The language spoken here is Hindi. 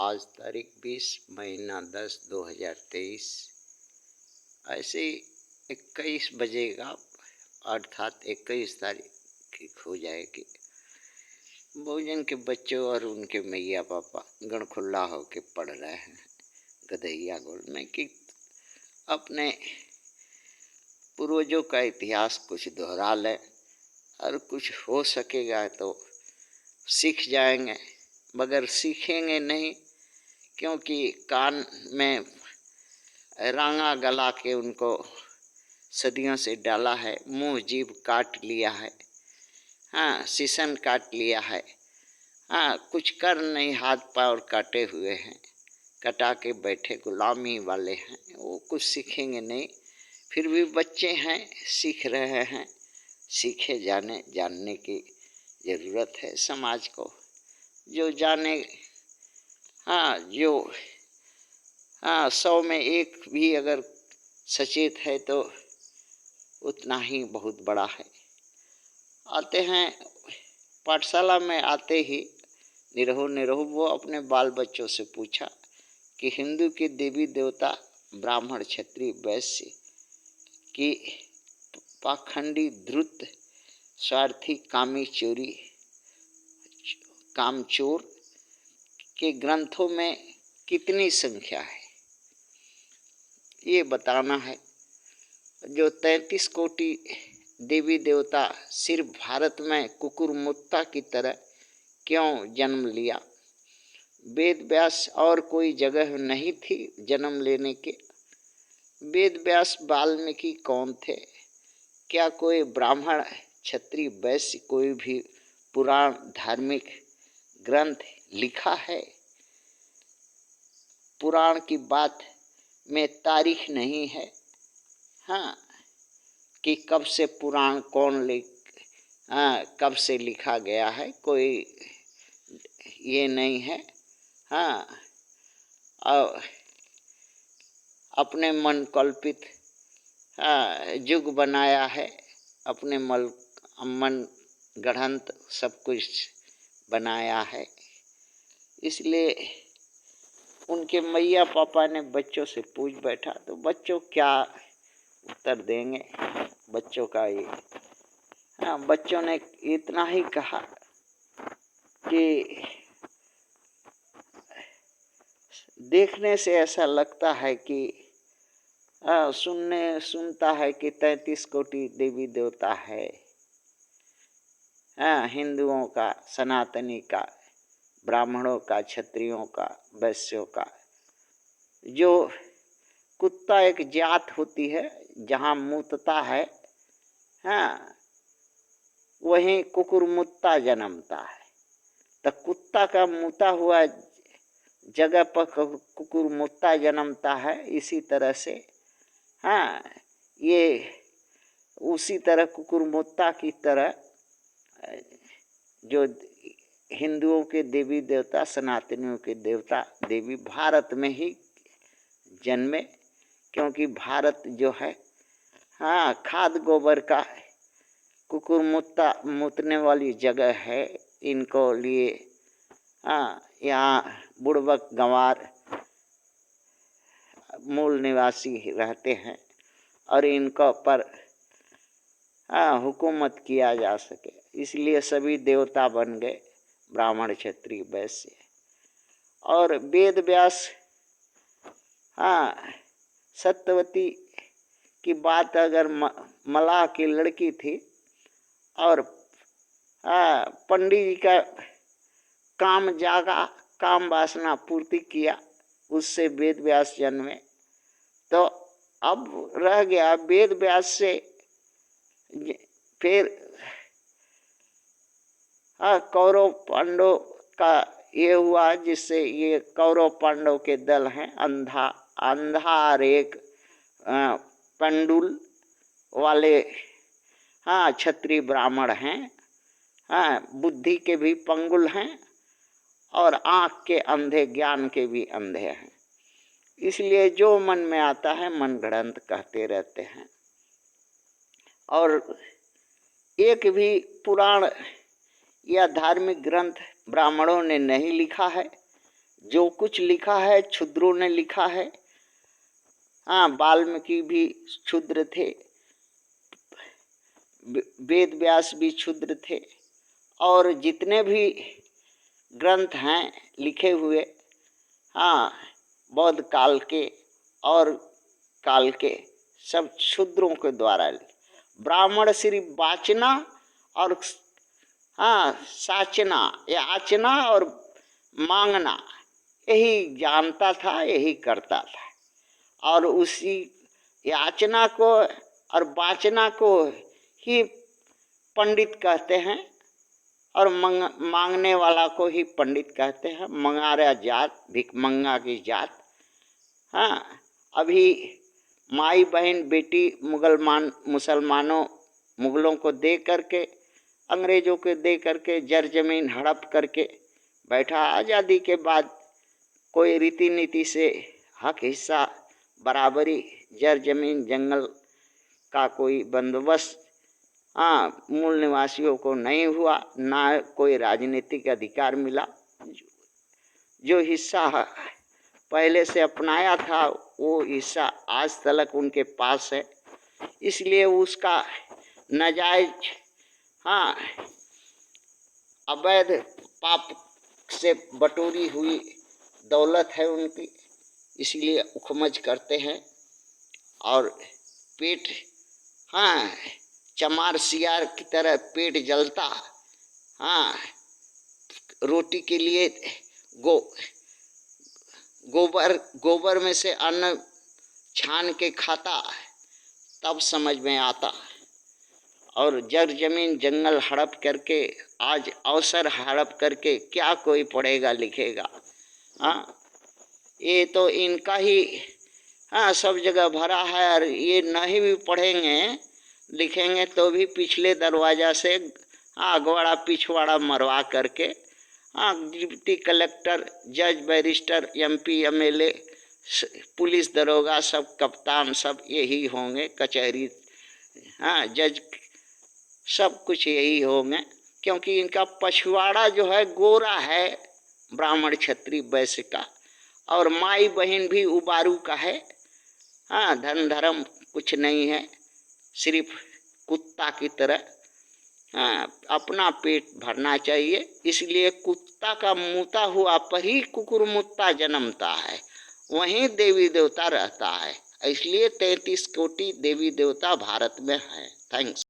आज तारीख 20 महीना 10 2023 ऐसे 21 बजेगा, अर्थात 21 तारीख हो जाएगी। बहुजन के बच्चों और उनके मैया पापा गणखुल्ला होके पढ़ रहे हैं गधैया गोल में कि अपने पूर्वजों का इतिहास कुछ दोहरा लें और कुछ हो सकेगा तो सीख जाएंगे, मगर सीखेंगे नहीं, क्योंकि कान में रांगा गला के उनको सदियों से डाला है, मुंह जीभ काट लिया है, हाँ शीशन काट लिया है, हाँ कुछ कर नहीं, हाथ पाँव काटे हुए हैं, कटा के बैठे गुलामी वाले हैं, वो कुछ सीखेंगे नहीं। फिर भी बच्चे हैं, सीख रहे हैं, सीखे जानने की ज़रूरत है समाज को। जो जाने, हाँ जो 100 में एक भी अगर सचेत है तो उतना ही बहुत बड़ा है। आते हैं पाठशाला में, आते ही निरहु वो अपने बाल बच्चों से पूछा कि हिंदू के देवी देवता ब्राह्मण क्षत्रिय वैश्य की पाखंडी धूर्त स्वार्थी कामचोर के ग्रंथों में कितनी संख्या है, ये बताना है। जो 33 कोटि देवी देवता सिर्फ भारत में कुकुरमुत्ता की तरह क्यों जन्म लिया? वेद व्यास और कोई जगह नहीं थी जन्म लेने के? वेद व्यास वाल्मीकि कौन थे? क्या कोई ब्राह्मण क्षत्रिय वैश्य कोई भी पुराण धार्मिक ग्रंथ लिखा है? पुराण की बात में तारीख नहीं है, हाँ कि कब से पुराण कब से लिखा गया है, कोई ये नहीं है। हाँ और अपने मन कल्पित युग बनाया है, अपने मन गढ़ंत सब कुछ बनाया है। इसलिए उनके मैया पापा ने बच्चों से पूछ बैठा तो बच्चों क्या उत्तर देंगे? बच्चों का ये, हाँ बच्चों ने इतना ही कहा कि देखने से ऐसा लगता है कि सुनता है कि 33 कोटि देवी देवता है, हाँ हिंदुओं का, सनातनी का, ब्राह्मणों का, क्षत्रियों का, वैश्यों का। जो कुत्ता एक जात होती है जहाँ मूतता है, हाँ वहीं कुकुरमुत्ता जन्मता है। तो कुत्ता का मूता हुआ जगह पर कुकुरमुत्ता जन्मता है। इसी तरह से हाँ ये उसी तरह कुकुरमुत्ता की तरह जो हिंदुओं के देवी देवता, सनातनियों के देवता देवी भारत में ही जन्मे, क्योंकि भारत जो है हाँ खाद गोबर का कुकुरमुत्ता मूतने वाली जगह है। इनको लिए हाँ यहाँ बुड़बक गंवार मूल निवासी रहते हैं और इनको पर हुकूमत किया जा सके, इसलिए सभी देवता बन गए, ब्राह्मण क्षत्रिय वैश्य। और वेद व्यास सत्यवती की बात अगर मलाह की लड़की थी और पंडित जी का काम जागा, काम वासना पूर्ति किया, उससे वेद व्यास जन्मे। तो अब रह गया वेद व्यास से फिर कौरव पांडव का ये हुआ, जिससे ये कौरव पांडव के दल हैं अंधार एक पंडुल वाले, हाँ क्षत्रिय ब्राह्मण हैं, हाँ बुद्धि के भी पंगुल हैं और आँख के अंधे, ज्ञान के भी अंधे हैं। इसलिए जो मन में आता है मन गढ़ंत कहते रहते हैं। और एक भी पुराण या धार्मिक ग्रंथ ब्राह्मणों ने नहीं लिखा है। जो कुछ लिखा है क्षुद्रों ने लिखा है। हाँ, वाल्मीकि भी क्षुद्र थे, वेद व्यास भी क्षुद्र थे, और जितने भी ग्रंथ हैं लिखे हुए, हाँ, बौद्ध काल के और काल के, सब शूद्रों के द्वारा। ब्राह्मण सिर्फ वाचना और हाँ साचना, याचना और मांगना यही जानता था, यही करता था, और उसी याचना को और वाचना को ही पंडित कहते हैं, और मांगने वाला को ही पंडित कहते हैं। मंगारा जात, भिखमंगा की जात। हाँ, अभी माई बहन बेटी मुसलमानों मुगलों को दे करके, अंग्रेजों को दे करके जर जमीन हड़प करके बैठा। आज़ादी के बाद कोई रीति नीति से हक हिस्सा बराबरी जर जमीन जंगल का कोई बंदोबस्त हाँ मूल निवासियों को नहीं हुआ, ना कोई राजनीतिक अधिकार मिला। जो हिस्सा पहले से अपनाया था वो हिस्सा आज तक उनके पास है, इसलिए उसका नाजायज हाँ अवैध पाप से बटोरी हुई दौलत है उनकी, इसलिए उखमज करते हैं। और पेट हाँ चमार सियार की तरह पेट जलता, हाँ रोटी के लिए गोबर में से अन्न छान के खाता, तब समझ में आता। और जर जमीन जंगल हड़प करके, आज अवसर हड़प करके क्या कोई पढ़ेगा लिखेगा। हाँ, ये तो इनका ही हाँ सब जगह भरा है, और ये नहीं भी पढ़ेंगे लिखेंगे तो भी पिछले दरवाजा से अगवाड़ा पिछवाड़ा मरवा करके हाँ डिप्टी कलेक्टर, जज, बैरिस्टर, MP, MLA, पुलिस दरोगा, सब कप्तान सब यही होंगे, कचहरी हाँ जज सब कुछ यही होंगे, क्योंकि इनका पछवाड़ा जो है गोरा है, ब्राह्मण क्षत्रिय वैश्य का, और माई बहन भी उबारू का है। हाँ, धन धर्म कुछ नहीं है, सिर्फ कुत्ता की तरह अपना पेट भरना चाहिए। इसलिए कुत्ता का मुता हुआ पर ही कुकुरमुत्ता जन्मता है, वहीं देवी देवता रहता है। इसलिए 33 कोटि देवी देवता भारत में है। थैंक्स।